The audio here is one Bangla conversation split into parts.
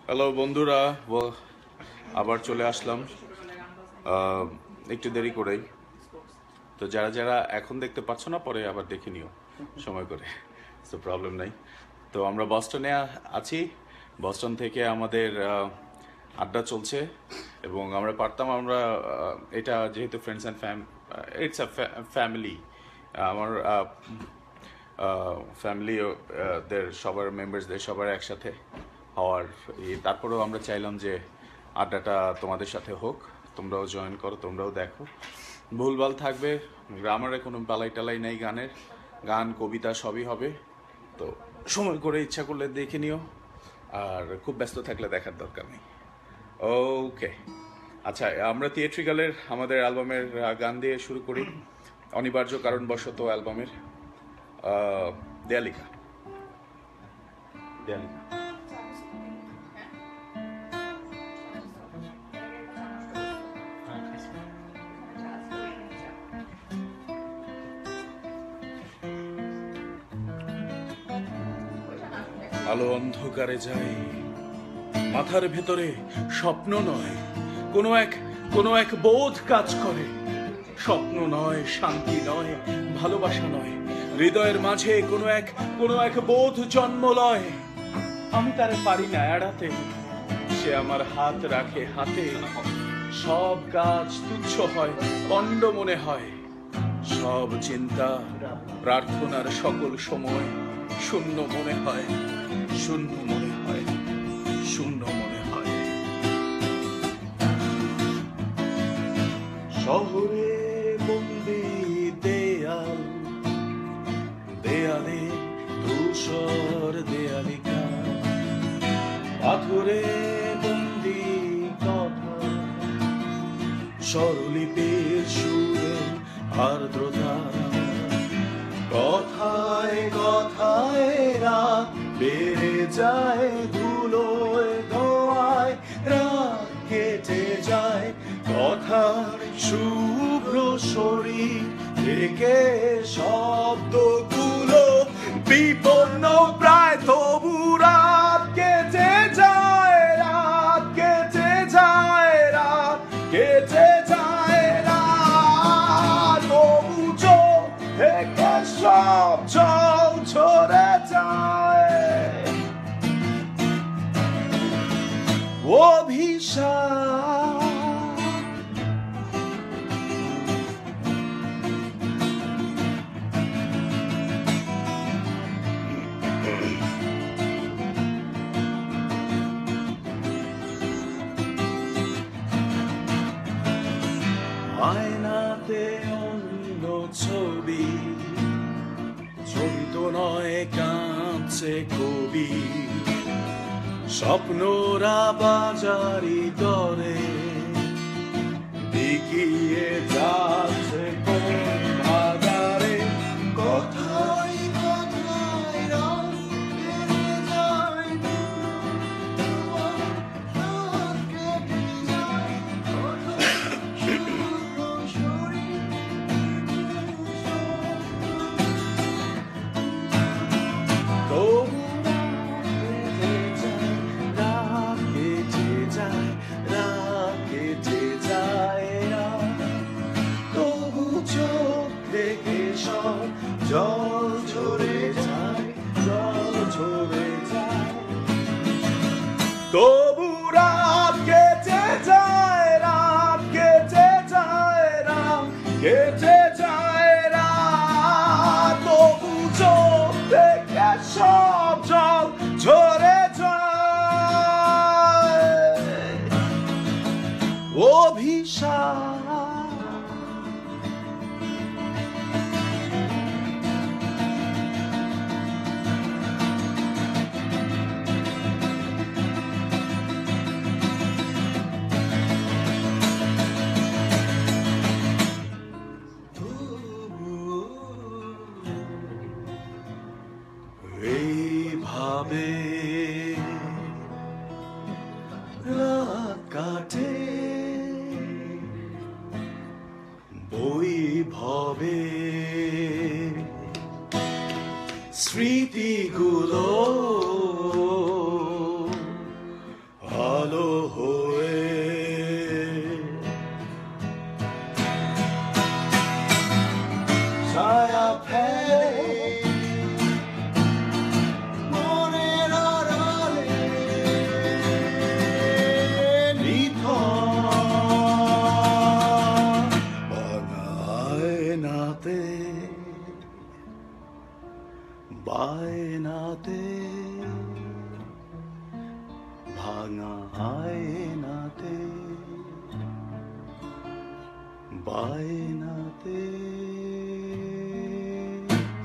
হ্যালো বন্ধুরা, আবার চলে আসলাম একটু দেরি করেই। তো যারা যারা এখন দেখতে পাচ্ছ না, পরে আবার দেখে নিও সময় করে, তো প্রবলেম নাই। তো আমরা বস্টনে আছি। বস্টন থেকে আমাদের আড্ডা চলছে এবং আমরা পারতাম, আমরা এটা যেহেতু friends and it's a family, আমার ফ্যামিলি দের সবার মেম্বার্সদের সবার একসাথে হওয়ার, তারপরেও আমরা চাইলাম যে আড্ডাটা তোমাদের সাথে হোক, তোমরাও জয়েন করো, তোমরাও দেখো। ভুলভাল থাকবে, গ্রামারে কোনো বালাই টালাই নেই, গান কবিতা সবই হবে। তো সময় করে ইচ্ছা করলে দেখে নিও, আর খুব ব্যস্ত থাকলে দেখার দরকার নেই। ওকে, আচ্ছা, আমরা থিয়েট্রিক্যালের আমাদের অ্যালবামের গান দিয়ে শুরু করি। অনিবার্য কারণবশত অ্যালবামের দেয়ালিকা। আলো অন্ধকারে যায়, মাথার ভেতরে স্বপ্ন নয় কোনো এক বোধ কাজ করে। স্বপ্ন নয়, শান্তি নয়, ভালোবাসা নয়, হৃদয়ের মাঝে কোনো এক বোধ জন্ম লয়। আমি তারে পারি না এড়াতে, সে আমার হাত রাখে হাতে। সব কাজ তুচ্ছ হয়, পণ্ড মনে হয়, সব চিন্তা প্রার্থনার সকল সময় শূন্য মনে হয়, শূন্য মনে হয়, শূন্য মনে হয়। শহরে বন্দি দেয়াল, দেয়ালে ধূসর দেয়ালিকা, পাথরে বন্দি কথা, স্বরলিপির সুরে আর্দ্রতা। কথায় কথায় রাত বেড়ে যায়, ধুলোয় ধোয়ায় রাত কেটে যায়। কথার শুভ্র শরীর থেকে শব্দগুলো বিপন্ন প্রায়, তবু রাত কেটে যায়, রাত কেটে যায়, রাত কেটে যায়, রাত তবু চোখ থেকে সব জল ঝরে যায়। অভিশাপ আয়নাতে অন্য ছবি, ছবি তো নয়, কাঁদছে কবি। স্বপ্নরা বাজারি দরে দেখিয়ে যাচ্ছে কোন বাজারে। কথায় কথায় রাত কেটে যায়, রাত কেটে যায়, জল ঝরে যায়, জল ঝরে যায়, তবু রাত কেটে যায়, রাত কেটে যায়, রাত কেটে যায়, রাত তবু চোখ থেকে সব জল ঝরে যায়। অভিশাপ এইভাবে রাত কাটে, বৈভবে স্মৃতি স্মৃতিগুলো আলো হয়ে ছায়া ফেলে মনের আড়ালে নিথর বাগায়নাতে বায়নাতে ভাঙা আয়নাতে বায়নাতে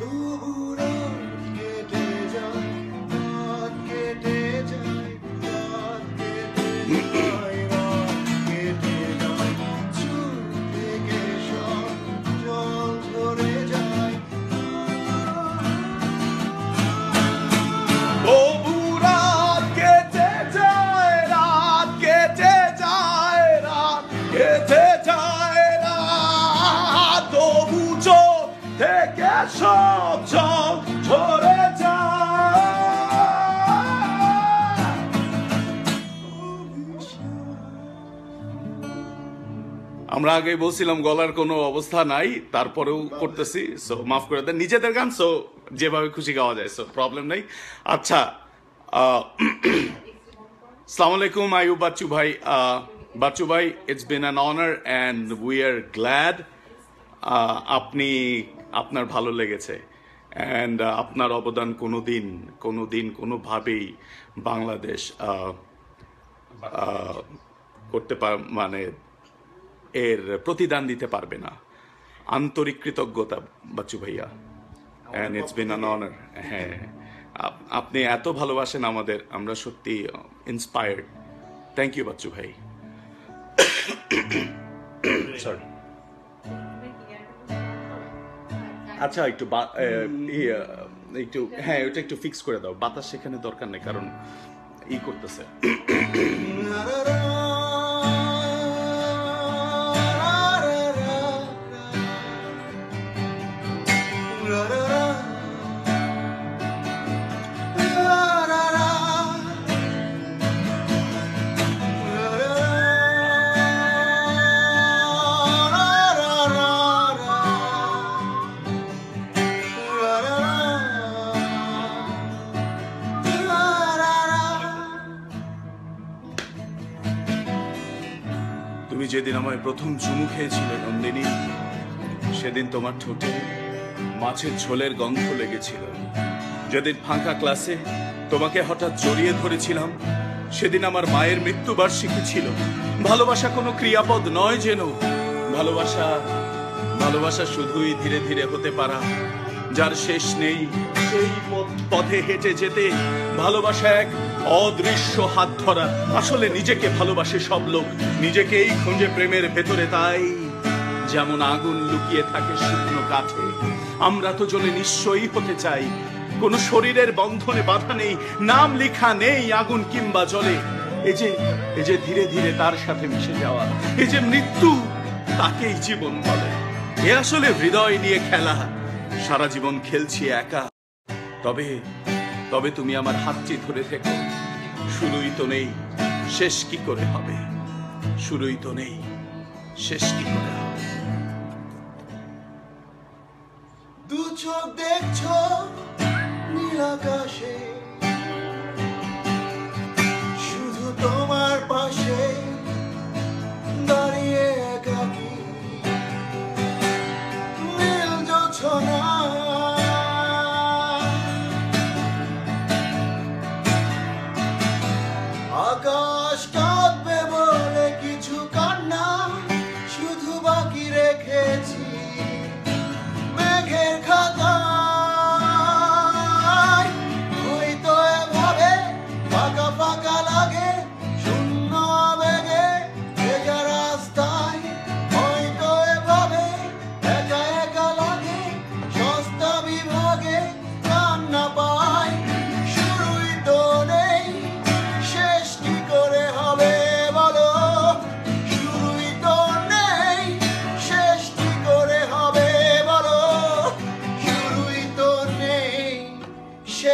তবু রাত কেটে যায় রাত কেটে যায় রাত কেটে যায় রাত কেটে যায় চুল থেকে সব জল ঝরে যায় তবু রাত কেটে যায় রাত কেটে যায় রাত কেটে যায় রাত তবু চোখ থেকে সব জল ঝরে যায় আমরা আগে বলছিলাম গলার কোনো অবস্থা নাই তারপরেও করতেছি সো মাফ করে দেন নিজেদের গান সো যেভাবে খুশি গাওয়া যায় সো প্রবলেম নেই আচ্ছা আসসালামু আলাইকুম আইয়ুব বাচ্চু ভাই বাচ্চু ভাই it's been an honour and we are glad আপনি আপনার ভালো লেগেছে অ্যান্ড আপনার অবদান কোনোদিন কোনোভাবেই বাংলাদেশ করতে মানে এর প্রতিদান দিতে পারবে না আন্তরিক কৃতজ্ঞতা বাচ্চু ভাইয়া and it's been an honour হ্যাঁ আপনি এত ভালোবাসেন আমাদের আমরা সত্যি ইন্সপায়ার্ড থ্যাংক ইউ বাচ্চু ভাই সরি আচ্ছা একটু একটু হ্যাঁ ওটা একটু ফিক্স করে দাও বাতাস সেখানে দরকার নেই কারণ করতেছে তুমি যেদিন আমায় প্রথম চুমু খেয়েছিলে নন্দিনী সেদিন তোমার ঠোঁটে মাছের ঝোলের গন্ধ লেগেছিল যেদিন ফাঁকা ক্লাসে তোমাকে হঠাৎ জড়িয়ে ধরেছিলাম সেদিন আমার মায়ের মৃত্যুবার্ষিকী ছিল ভালোবাসা কোনো ক্রিয়াপদ নয় যেন ভালোবাসা শুধুই ধীরে ধীরে হতে পারা যার শেষ নেই সেই পথে হেঁটে যেতে ভালোবাসা এক অদৃশ্য হাত ধরা আসলে নিজেকে ভালোবাসে সব লোক নিজেকেই খোঁজে প্রেমের ভেতরে তাই যেমন আগুন লুকিয়ে থাকে শুকনো কাঠে আমরা তো জ্বলে নিশ্চয়ই হতে চাই কোন শরীরের বন্ধনে বাধা নেই নাম লেখা নেই আগুন কিংবা জলে এই যে ধীরে ধীরে তার সাথে মিশে যাওয়া এই যে মৃত্যু তাকেই জীবন বলে এ আসলে হৃদয় নিয়ে খেলা সারা জীবন খেলছি একা তবে তুমি আমার হাতটি ধরে থেকো শুরুই তো নেই শেষ কি করে হবে শুরুই তো নেই শেষ কি করে হবে দু চোখ দেখছো নীল আকাশে শুধু তোমার পাশে দাঁড়িয়ে একাকী নীল জোছনা আকাশ কাঁদবে বলে কিছু কান্না শুধু বাকি রেখেছি মেঘের খাতায় ওই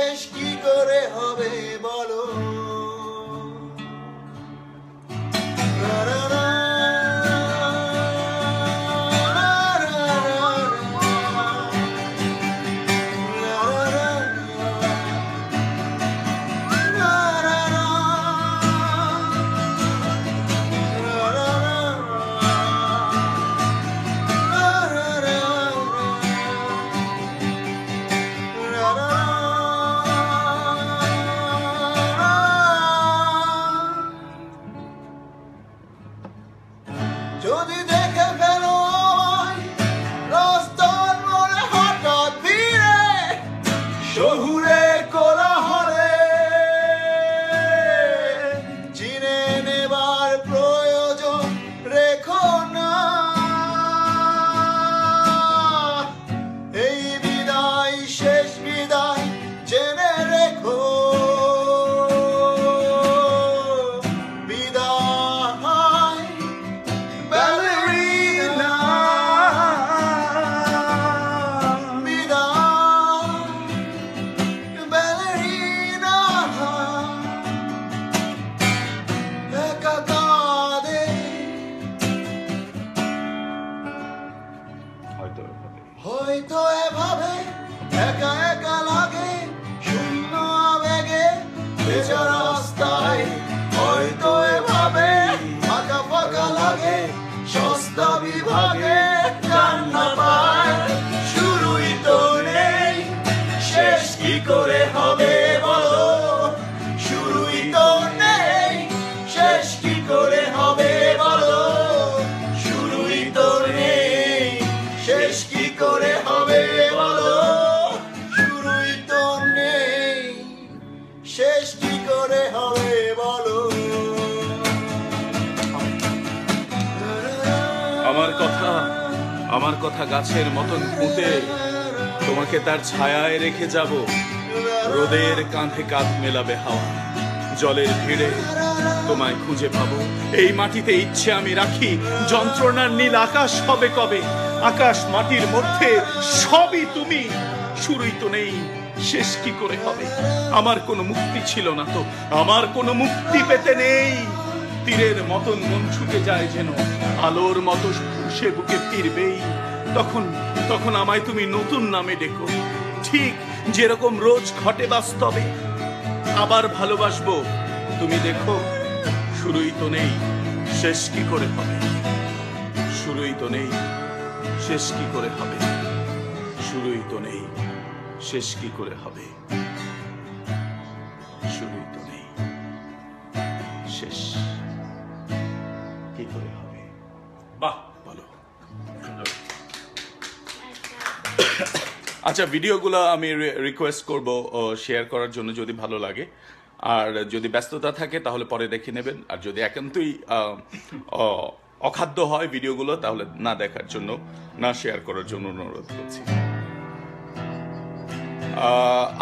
শেষ কি করে হবে বলো যদি দেখে ফেলো আমায় রাস্তার মোড়ে হঠাৎ ভিড়ে শহুরের কোলাহলে চিনে নেবার প্রয়োজন রেখো না এই বিদায় শেষ বিদায় জেনে রেখো হয়তো এভাবে একা একা লাগে শূন্য আবেগে ভেজা রাস্তায় হয়তো এভাবে ফাঁকা ফাঁকা লাগে সস্তা বিভাগে কান্না পায় শুরুই তো নেই শেষ কি করে হবে বলো শুরুই তো নেই শেষ কি করে হবে বলো শুরুই তো নেই শেষ কি করে হবে বলো শুরুই তো নেই শেষ কি করে হবে বলো আমার কথা গাছের মতন পুঁতে তোমাকে তার ছায়ায় রেখে যাব রোদের কাঁধে কাঁধ মেলাবে হাওয়া জলের ভিড়ে তোমায় খুঁজে পাবো এই মাটিতে ইচ্ছে আমি রাখি যন্ত্রণার নীল আকাশ হবে কবে আকাশ মাটির মধ্যে সবই তুমি শুরুই তো নেই শেষ কি করে হবে আমার কোনো মুক্তি ছিল না তো আমার কোনো মুক্তি পেতে নেই তীরের মতন মন ছুটে যায় যেন আলোর মতো সে বুকে ফিরবেই তখন আমায় তুমি নতুন নামে ডেকো ঠিক যেরকম রোজ ঘটে বাস্তবে আবার ভালোবাসবো তুমি দেখো শুরুই তো নেই শেষ কি করে হবে শুরুই তো নেই শেষ কি করে হবে শুরুই তো নেই শেষ কি করে হবে শুরুই তো নেই শেষ কি করে হবে বাহ বলো আচ্ছা ভিডিওগুলো আমি রিকোয়েস্ট করব শেয়ার করার জন্য যদি ভালো লাগে আর যদি ব্যস্ততা থাকে তাহলে পরে দেখে নেবেন আর যদি একান্তই অখাদ্য হয় ভিডিওগুলো তাহলে না দেখার জন্য না শেয়ার করার জন্য অনুরোধ করছি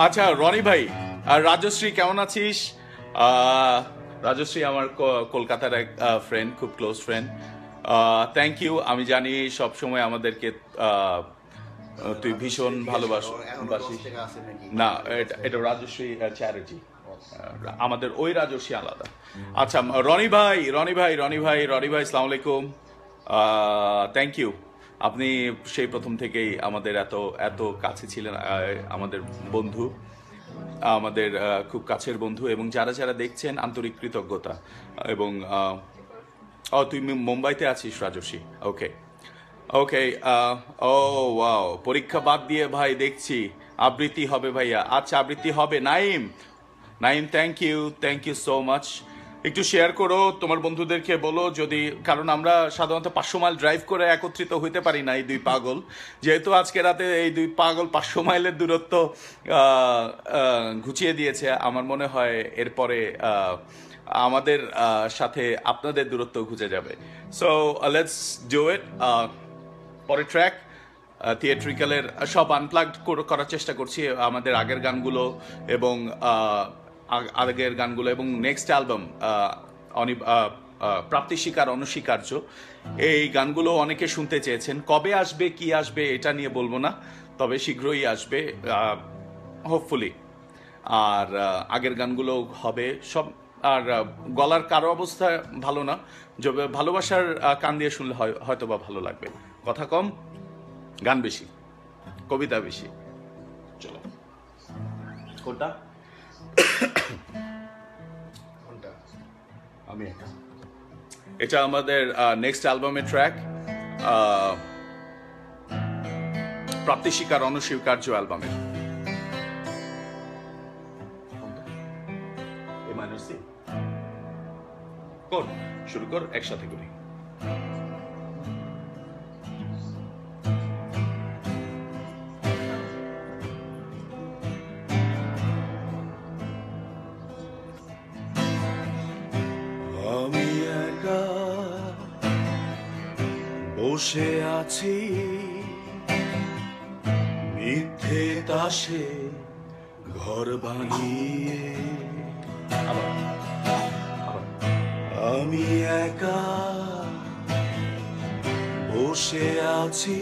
আচ্ছা রনি ভাই আর রাজশ্রী কেমন আছিস রাজশ্রী আমার কলকাতার এক ফ্রেন্ড খুব ক্লোজ ফ্রেন্ড থ্যাংক ইউ আমি জানি সবসময় আমাদেরকে তুই ভীষণ ভালোবাসিস না এটা রাজশ্রী চ্যাটার্জি আমাদের ওই রাজশ্রী আলাদা আচ্ছা রনি ভাই আসসালামু আলাইকুম থ্যাংক ইউ আপনি সেই প্রথম থেকেই আমাদের এত কাছে ছিলেন আমাদের বন্ধু আমাদের খুব কাছের বন্ধু এবং যারা যারা দেখছেন আন্তরিক কৃতজ্ঞতা এবং তুই মুম্বাইতে আছিস রাজশ্রী ওকে ও ওয়াও পরীক্ষা বাদ দিয়ে ভাই দেখছি আবৃত্তি হবে ভাইয়া আচ্ছা আবৃত্তি হবে Naim thank you so much একটু শেয়ার করো তোমার বন্ধুদেরকে বলো যদি কারণ আমরা সাধারণত 500 মাইল ড্রাইভ করে একত্রিত হইতে পারি না এই দুই পাগল যেহেতু আজকে রাতে এই দুই পাগল 500 মাইলের দূরত্ব ঘুচিয়ে দিয়েছে আমার মনে হয় এরপরে আমাদের সাথে আপনাদের দূরত্ব ঘুচে যাবে সো লেটস ডু ইট পরের ট্র্যাক থিয়েট্রিক্যালের সব আনপ্লাগড করার চেষ্টা করছি আমাদের আগের গানগুলো এবং আগের গানগুলো এবং নেক্সট অ্যালবাম প্রাপ্তি স্বীকার অনস্বীকার্য এই গানগুলো অনেকে শুনতে চেয়েছেন কবে আসবে কি আসবে এটা নিয়ে বলবো না তবে শীঘ্রই আসবে হোপফুলি আর আগের গানগুলো হবে সব। আর গলার কারো অবস্থা ভালো না, যবে ভালোবাসার কান দিয়ে শুনলে হয়তো বা ভালো লাগবে। কথা কম, গান বেশি, কবিতা বেশি। চলো, কোনটা? আমি এটা আমাদের নেক্সট অ্যালবামের ট্র্যাক, প্রাপ্তি স্বীকার অনস্বীকার্য অ্যালবামের। কর, শুরু কর, একসাথে করি। আমি একা বসে আছি মিথ্যে তাসে ঘর বানিয়ে। আমি একা বসে আছি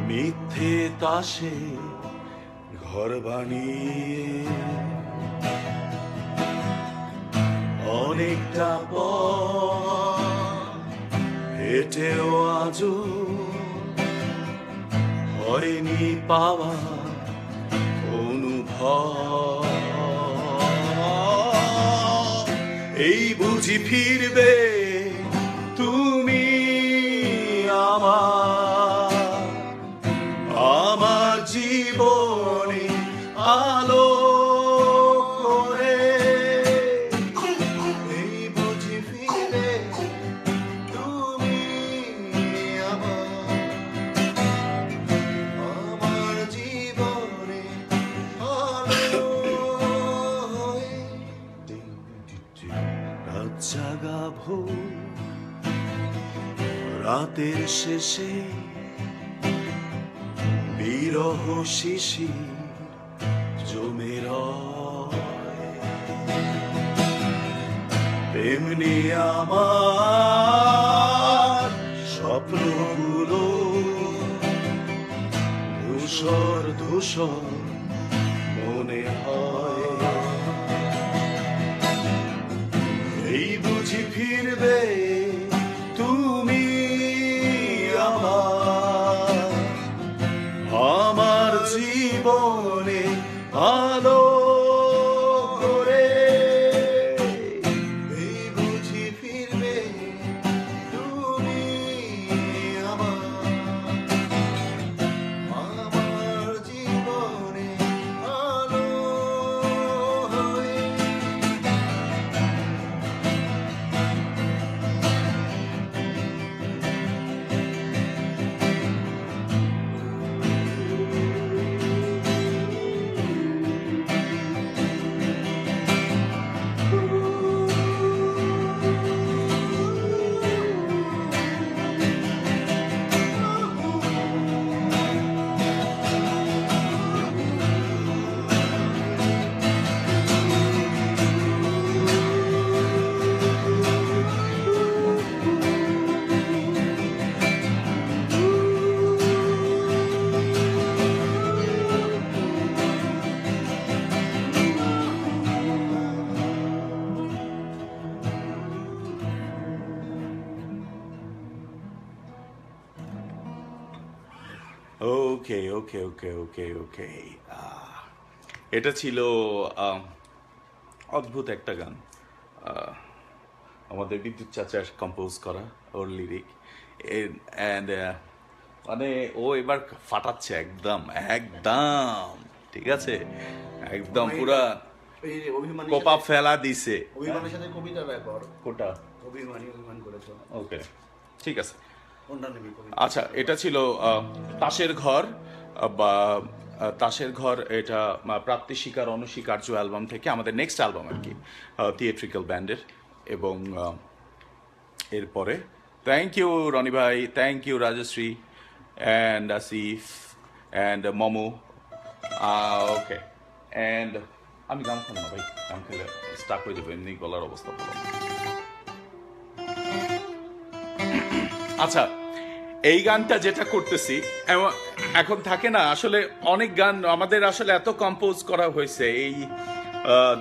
মিথ্যে তাসে ঘর বানিয়ে। অনেকটা পথ হেঁটেও আজও হয়নি পাওয়া অনুভব। এই বুঝি ফিরবে তুমি আমার জীবনে আলো করে। এই বুঝি ফিরবে তুমি আমার জীবনে আলো হয়ে। রাত জাগা ভোর, রাতের শেষে বিরহ শিশির জমে রয়। তেমনি আমার স্বপ্নগুলো ধূসর ধূসর মনে হয়। এই বুঝি ফিরবে তুমি আমার জীবনে আলো করে। এই বুঝি ফিরবে তুমি আমার জীবনে আলো হয়ে। ওকে ওকে ওকে ওকে ওকে এটা ছিল অদ্ভুত একটা গান, আমাদের বিদ্যুৎ চাচার কম্পোজ করা, ওর লিরিক। অ্যান্ড মানে ও এবার ফাটাচ্ছে একদম একদম, ঠিক আছে, একদম পুরা কোপা ফেলা দিছে। অভিমানের সাথে কবিতার ব্যাপার। কোটা অভিমান করেছো। ওকে, ঠিক আছে। কোনটা নেবে কবিতা? আচ্ছা, এটা ছিল তাসের ঘর বা তাসের ঘর। এটা প্রাপ্তি স্বীকার অনস্বীকার্য অ্যালবাম থেকে, আমাদের নেক্সট অ্যালবাম আর কি, থিয়েট্রিক্যাল ব্যান্ডের। এবং এরপরে থ্যাংক ইউ রনি ভাই, thank you Rajashree and Asif and Momo. Okay, and আমি গান খাবো না ভাই, গান খেলে স্টাক হয়ে যাবে, এমনি গলার অবস্থা ভালো। আচ্ছা, এই গানটা যেটা করতেছি এখন থাকে না আসলে অনেক গান আমাদের আসলে এত কম্পোজ করা হয়েছে এই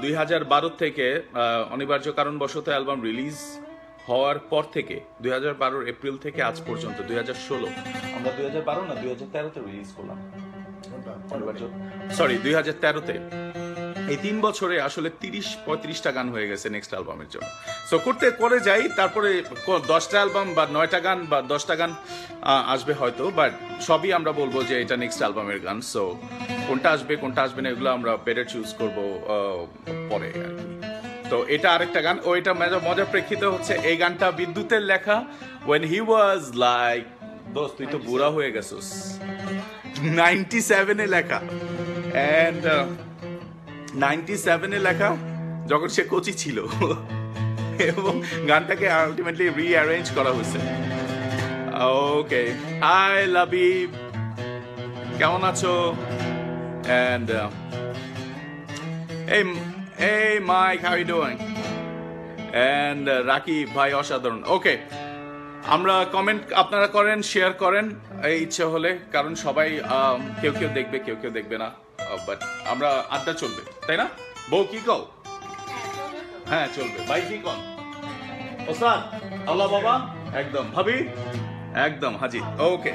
2012 থেকে অনিবার্য কারণবশত অ্যালবাম রিলিজ হওয়ার পর থেকে 2012 এপ্রিল থেকে আজ পর্যন্ত 2016 আমরা 2012 না 2013-তে রিলিজ করলাম সরি 2013-তে এই 3 বছরে আসলে 30-35টা গান হয়ে গেছে নেক্সট অ্যালবামের জন্য সো করে যাই তারপরে 10টা অ্যালবাম বা 9টা গান বা 10টা গান আসবে হয়তো বাট সবই আমরা বলবো যে এটা নেক্সট অ্যালবামের গান সো কোনটা আসবে না এগুলো আমরা বেটার চুজ করবো পরে আর কি তো এটা আরেকটা গান ও এটা মজার প্রেক্ষিতে হচ্ছে এই গানটা বিদ্যুতের লেখা when he was like দোস্ত তুই তো বুড়া হয়ে গেছিস 97 এ লেখা and 97 এ লেখা যখন সে কোচি ছিল এবং গানটাকে আলটিমেটলি রিঅ্যারেঞ্জ করা হয়েছে ওকে হাই লাবিব কেমন আছো and hey Mike how you doing and Rakib ভাই অসাধারণ ওকে আমরা কমেন্ট আপনারা করেন শেয়ার করেন এই ইচ্ছে হলে কারণ সবাই কেউ দেখবে কেউ দেখবে না বাট আমরা আড্ডা চলবে তাই না বউ কি কও হ্যাঁ চলবে ভাই কি কন ওস্তাদ আল্লাহ বাবা একদম ভাবি একদম হাজির ওকে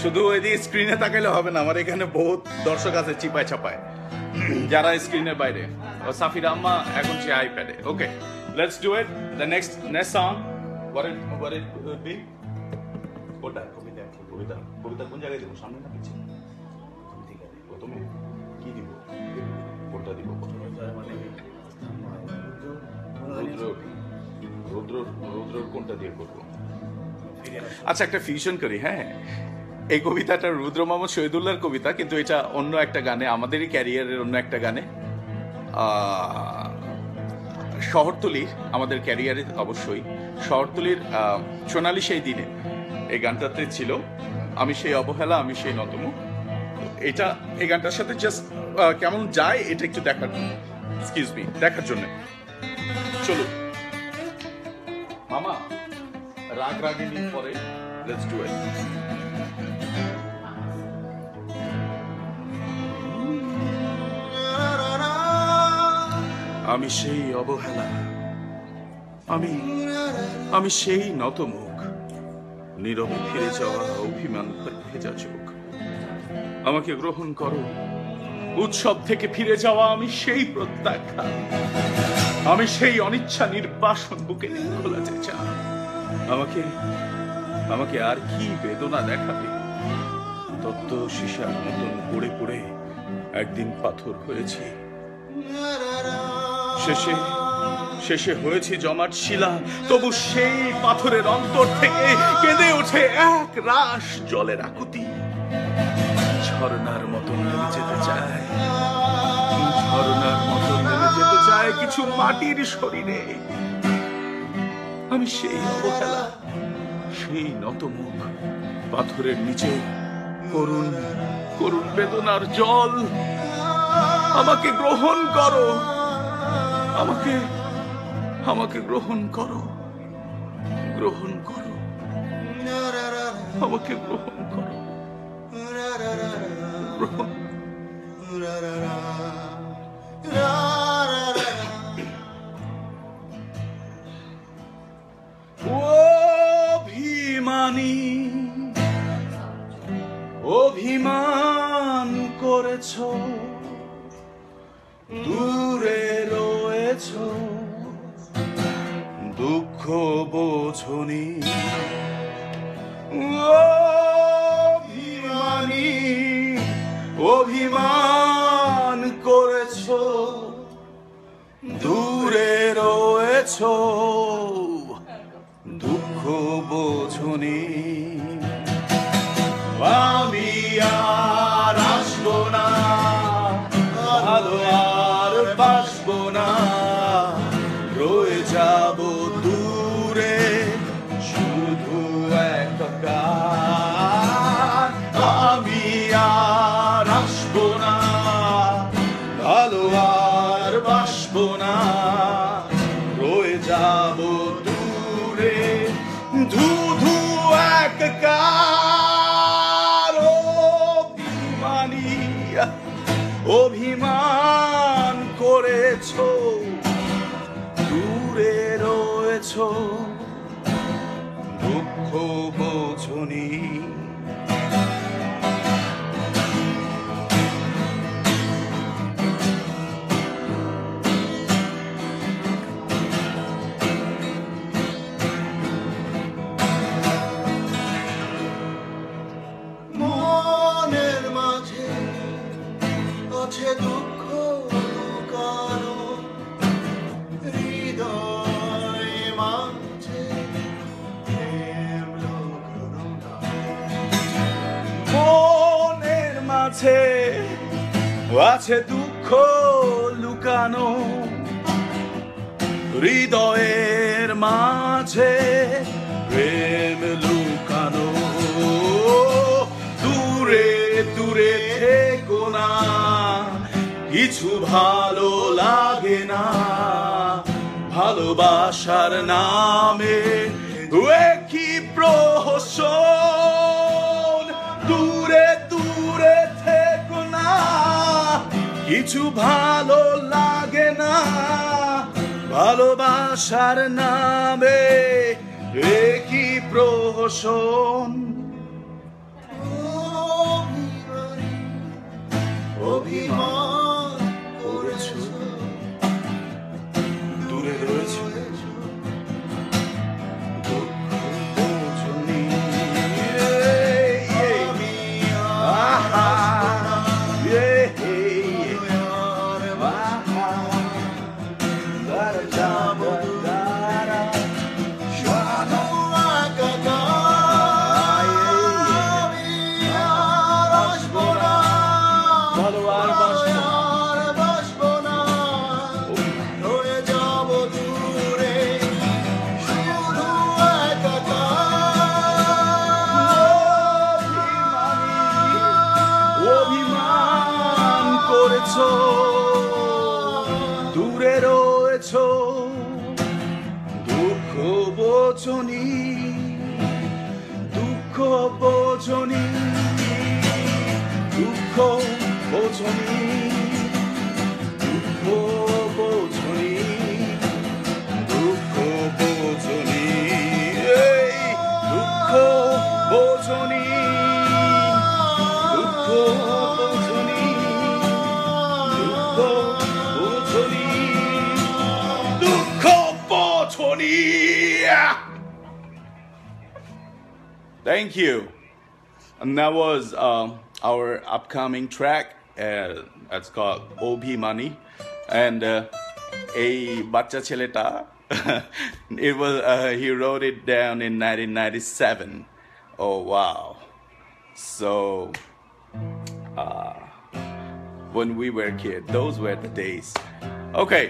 শুধু ওই দিয়ে স্ক্রিনে তাকাইলে হবে না আমার এখানে বহুত দর্শক আছে চিপায় চাপায় যারা স্ক্রিনের বাইরে ও সাফির আম্মা এখন সে আইপ্যাডে okay let's do it the next song what it would be কোটা কবিতা কোন জায়গায় দেব সামনে না পিছে প্রথমে কি দিব কোনটা দিব মানে রুদ্র কোনটা দিয়ে করব আচ্ছা একটা ফিউশন করি হ্যাঁ এই কবিতাটা রুদ্র মোহাম্মদ শহীদুল্লাহর কবিতা কিন্তু এটা অন্য একটা গানে আমাদেরই ক্যারিয়ারের অন্য একটা গানে শহরতলির আমাদের ক্যারিয়ারে অবশ্যই শহরতলির সোনালি সেই দিনে এই গানটাতে ছিল আমি সেই অবহেলা আমি সেই নতমুখ এটা এই গানটার সাথে জাস্ট কেমন যায় এটা একটু দেখার জন্য চলো মামা রাগ রাগিনী পরে লেটস ডু ইট আমি সেই অবহেলা আমি সেই নতমুখ নীরবে ফিরে যাওয়া অভিমান ভেজা চোখ আমাকে গ্রহণ করো উৎসব থেকে ফিরে যাওয়া আমি সেই প্রত্যাখ্যান আমি সেই অনিচ্ছা নির্বাসন বুকে খোলা চেঁচা আমাকে আর কি বেদনা দেখাবে তত্ত্ব শিশার মতন পড়ে পড়ে একদিন পাথর হয়েছি শেষে হয়েছে জমাট শিলা তবু সেই পাথরের অন্তর থেকে কেঁদে ওঠে এক রাশ জলের আকুতি ঝর্ণার মতন নেমে যেতে চায় কিছু মাটির শরীরে আমি সেই অবহেলা সেই নতমুখ পাথরের নিচে করুণ বেদনার জল আমাকে গ্রহণ করো আমাকে গ্রহণ করো আমাকে গ্রহণ করো অভিমান করেছ দূরে রয়েছ দুঃখ বোঝনি অভিমান করেছ দূরে রয়েছ দুঃখ বোঝনি আমি আর আসবো না ভালো আর বাসবো না রয়ে যাব দূরে শুধু একাকার আমি আর আসবো না ভালো আর বাসবো না রয়ে যাব দূরে ধু একাকার অভিমান করেছো, দূরে রয়েছো, দুঃখ বোঝনি। মনের মাঝে আছে দুঃখ লুকানো, হৃদয় মাঝে প্রেম লুকানো না। মনের মাঝে আছে দুঃখ লুকানো, হৃদয়ের মাঝে প্রেম লুকানো। দূরে দূরে থেকো না, কিছু ভালো লাগে না, ভালোবাসার নামে কি প্রহসন। দূরে দূরে থেকো না, কিছু ভালো লাগে না, ভালোবাসার নামে কি প্রহসন। অভিমান করেছো, দূরে রয়েছো, দুঃখ বোঝনি। আমি আহা, অভিমান করেছো, দূরে রয়েছো, দুঃখ বোঝনি, দুঃখ বোঝনি, দুঃখ বোঝনি, দুঃখ বোঝনি, দুঃখ বোঝনি, দুঃখ বোঝনি, দুঃখ বোঝনি, দুঃখ বোঝনি, দুঃখ বোঝনি। Thank you. And that was our upcoming track. It's called Obhi Money. And এই বাচ্চা ছেলেটা it was he wrote it down in 1997. Oh wow. So when we were kids, those were the days. Okay.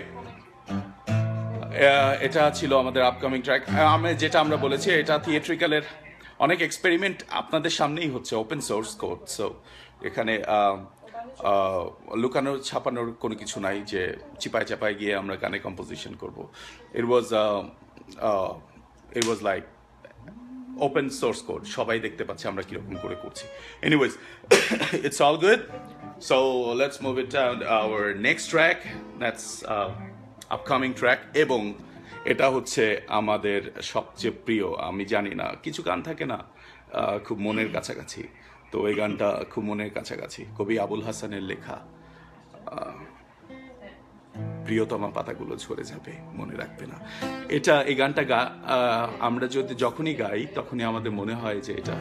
এটা ছিল আমাদের আপকামিং ট্র্যাক। যেটা আমরা বলেছি, এটা থিয়েট্রিক্যালের অনেক এক্সপেরিমেন্ট আপনাদের সামনেই হচ্ছে, ওপেন সোর্স কোড। সো এখানে লুকানোর ছাপানোর কোনো কিছু নাই যে চিপায় চাপায় গিয়ে আমরা গানে কম্পোজিশন করব। It was like open source code, সবাই দেখতে পাচ্ছে আমরা কিরকম করে করছি। Anyways, it's all good. So let's move it down our next track, that's upcoming track. এবং এটা হচ্ছে আমাদের সবচেয়ে প্রিয়। আমি জানি না, কিছু গান থাকে না খুব মনের কাছাকাছি, তো এই গানটা খুব মনের কাছাকাছি। কবি আবুল হাসানের লেখা, প্রিয়তমা পাতাগুলো ঝরে যাবে, মনে রাখবে না। এই গানটা আমরা যখনই গাই তখনই আমাদের মনে হয় যে এটা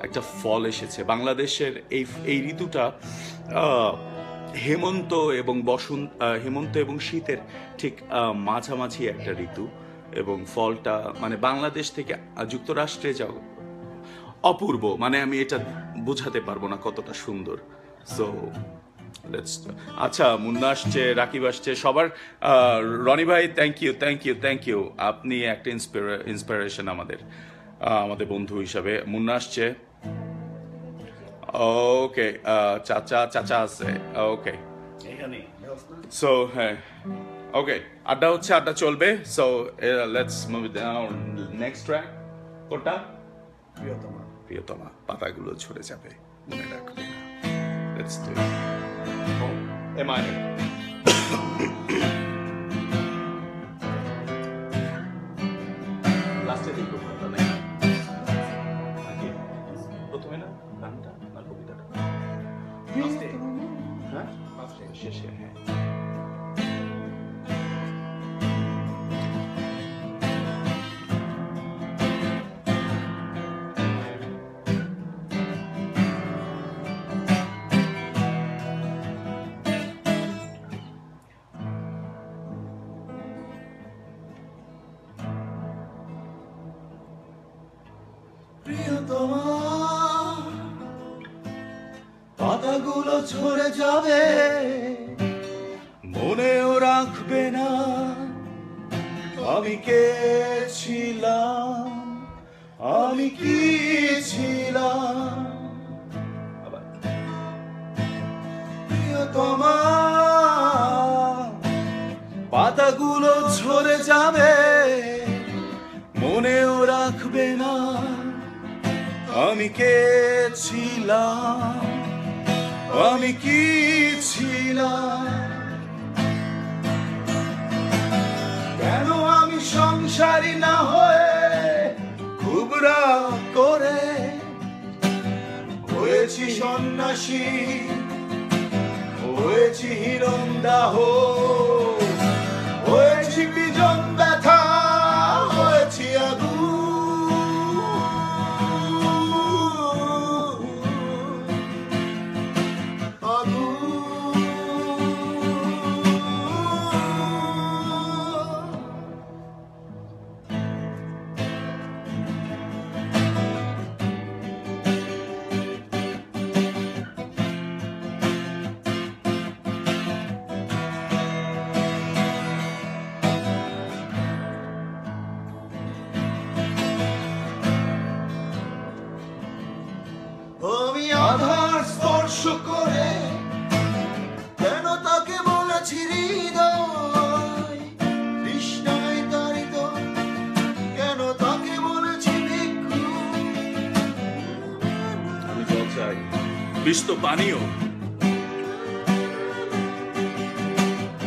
একটা ফল এসেছে। বাংলাদেশের এই ঋতুটা হেমন্ত এবং শীতের ঠিক মাঝামাঝি একটা ঋতু, এবং ফলটা মানে বাংলাদেশ থেকে যুক্তরাষ্ট্রে যাও অপূর্ব, মানে আমি এটা বোঝাতে পারবো না কতটা সুন্দর। সো আচ্ছা, মুন্না আসছে, রাকিব আসছে, সবার রনি ভাই থ্যাংক ইউ। আপনি একটা ইন্সপিরেশন আমাদের বন্ধু হিসাবে। মুন্না আসছে, ওকে, চাচা আছে, ওকে। সো হ্যাঁ, ওকে, আড্ডা চলবে। So let's move down next track. কোনটা? প্রিয়তমা পাতাগুলো ঝরে যাবে, মনে রাখবে না। Let's do it. A minor. লাস্টে দেখবো কথা নাই নাকি প্রথমে না গানটা না কবিতাটা লাস্টে হ্যাঁ লাস্টে শেষে হ্যাঁ প্রিয়তমা পাতাগুলো ঝরে যাবে, মনেও রাখবে না আমি কে ছিলাম, আমি কি ছিলাম। আবার প্রিয়তমা পাতাগুলো ঝরে যাবে, মনেও রাখবে না আমি কে ছিলাম, আমি কি ছিলাম। কেন আমি সংসারী না হয়ে খুব রাগ করে হয়েছি সন্ন্যাসী, হয়েছি হিরণদাহ, হয়েছি বিজন ব্যথা, হয়েছি আগুন। আমি আধার স্পর্শ করে কেন তাকে বলেছি হৃদয়, তৃষ্ণায় তাড়িত কেন তাকে বলেছি ভিক্ষু। আমি জল চাই, বিষ তো পানীয়।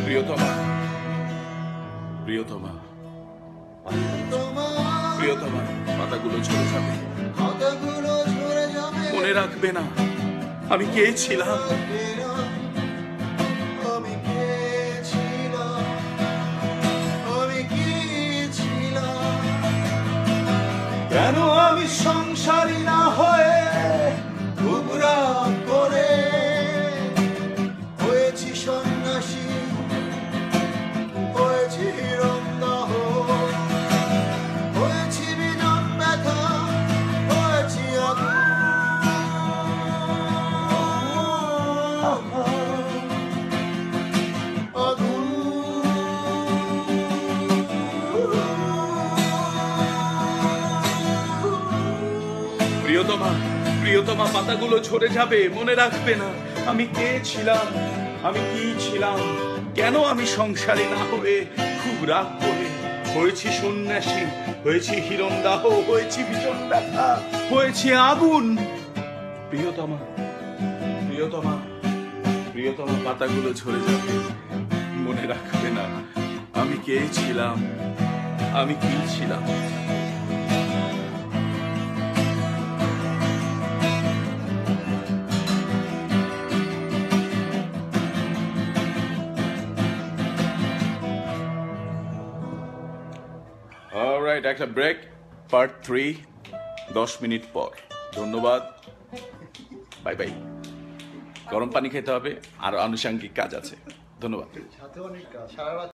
প্রিয়তমা, প্রিয়তমা, প্রিয়তমা, পাতাগুলো ঝরে যাবে, পাতাগুলো ঝরে যাবে, মনে রাখবে না আমি কে ছিলাম, আমি কে ছিলাম, আমি কি ছিলাম। কেন আমি সংসারী না হয়ে খুব রাগ করে হয়েছি সন্ন্যাসী, হয়েছি হিরণদাহ, হয়েছি বিজন ব্যথা, হয়েছি আগুন। প্রিয়তমা, প্রিয়তমা, পাতাগুলো ঝরে যাবে, মনে রাখবে না আমি কে ছিলাম, আমি কি ছিলাম। কেন আমি সংসারে না হয়ে খুব রাগ করে হয়েছি সন্ন্যাসী, হয়েছি হিরণদাহ, হয়েছি বিজন ব্যথা, হয়েছি আগুন। প্রিয়তমা, প্রিয়তমা, প্রিয়তমা, পাতাগুলো ঝরে যাবে, মনে রাখবে না আমি কে ছিলাম, আমি কি ছিলাম। অলরাইট, একটা ব্রেক, পার্ট 3 10 মিনিট পর। ধন্যবাদ, বাই বাই। গরম পানি খেতে হবে আর আনুষঙ্গিক কাজ আছে। ধন্যবাদ।